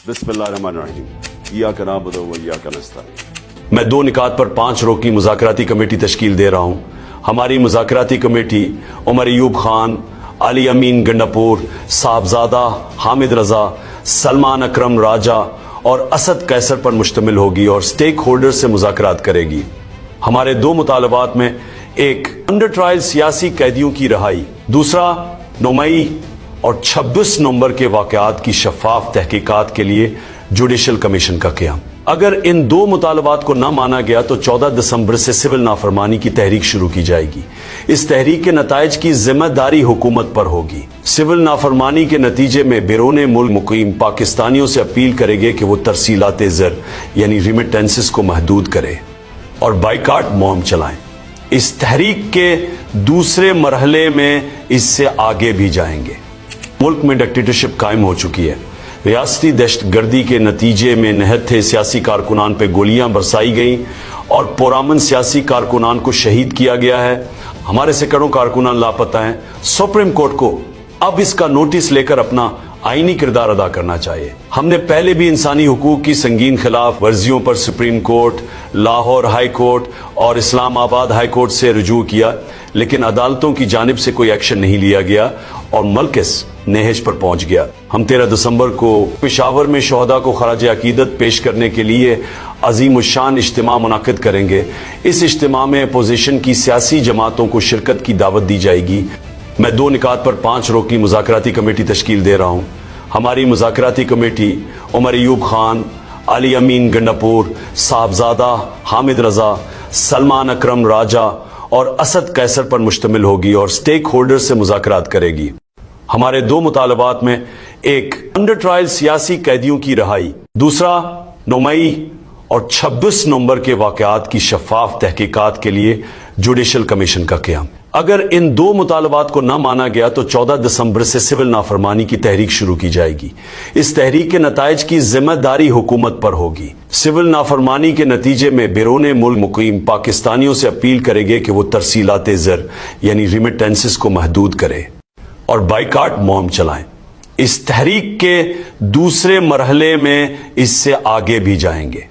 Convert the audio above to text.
बिस्मिल्लाहिर्रहमानिर्रहीम। इय्याक नअबुदु व इय्याक नस्तईन। मैं 2 निकात पर 5 रुकनी मुज़ाकराती कमेटी तश्कील दे रहा हूँ। हमारी मुज़ाकराती कमेटी उमर अयूब खान, अली अमीन गंडापुर, साहबजादा हामिद रजा, सलमान अकरम राजा और असद कैसर पर मुश्तमिल होगी और स्टेक होल्डर से मुज़ाकरात करेगी। हमारे 2 मुतालबात में एक, अंडर ट्रायल सियासी कैदियों की रहाई, दूसरा 9 मई और 26 नवंबर के वाक़यात की शफाफ तहकीकात के लिए जुडिशल कमीशन का क़याम। अगर इन 2 मुतालबात को न माना गया तो 14 दिसंबर से सिविल नाफरमानी की तहरीक शुरू की जाएगी। इस तहरीक के नताइज की जिम्मेदारी हुकूमत पर होगी। सिविल नाफरमानी के नतीजे में बैरून मुल्क मुकीम पाकिस्तानियों से अपील करेंगे कि वो तरसीलात ज़र यानी रिमिटेंसेस को महदूद करें और बाइकाट मुहिम चलाएं। इस तहरीक के दूसरे मरहले में इससे आगे भी जाएंगे। मुल्क में डिक्टेटरशिप कायम हो चुकी है। रियासती दहशतगर्दी के नतीजे में निहत्थे सियासी कारकुनान पर गोलियां बरसाई गईं और पुरअमन सियासी कारकुनान को शहीद किया गया है। हमारे सैकड़ों कारकुनान लापता हैं। सुप्रीम कोर्ट को अब इसका नोटिस लेकर अपना आईनी किरदार अदा करना चाहिए। हमने पहले भी इंसानी हुकूक की संगीन खिलाफ वर्जियों पर supreme court, Lahore high court और इस्लामाबाद हाई कोर्ट से रुजू किया, लेकिन अदालतों की जानिब से कोई एक्शन नहीं लिया गया और मलकिस नेहज पर पहुंच गया। हम 13 दिसंबर को पेशावर में शोहदा को खराज अकीदत पेश करने के लिए अजीम उशान इज्तिमा मुनाकिद करेंगे। इस इज्तिमा में अपोजिशन की सियासी जमातों को शिरकत की दावत दी जाएगी। मैं 2 निकात पर 5 रुकनी मुज़ाकराती कमेटी तश्कील दे रहा हूँ। हमारी मुज़ाकराती कमेटी उमर अयूब खान, अली अमीन गंडापुर, साहबजादा हामिद रजा, सलमान अकरम राजा और असद कैसर पर मुश्तमिल होगी और स्टेक होल्डर से मुज़ाकरात करेगी। हमारे 2 मुतालबात में एक, अंडर ट्रायल सियासी कैदियों की रहाई, दूसरा 9 मई और 26 नवंबर के वाक़यात की शफाफ तहकीकात के लिए जुडिशल कमीशन का क़याम। अगर इन 2 मुतालबात को न माना गया तो 14 दिसंबर से सिविल नाफरमानी की तहरीक शुरू की जाएगी। इस तहरीक के नताइज की जिम्मेदारी हुकूमत पर होगी। सिविल नाफरमानी के नतीजे में बैरून मुल्क मुकीम पाकिस्तानियों से अपील करेंगे कि वो तरसीलात ज़र यानी रिमिटेंसेस को महदूद करें और बाइकाट मुहिम चलाएं। इस तहरीक के दूसरे मरहले में इससे आगे भी जाएंगे।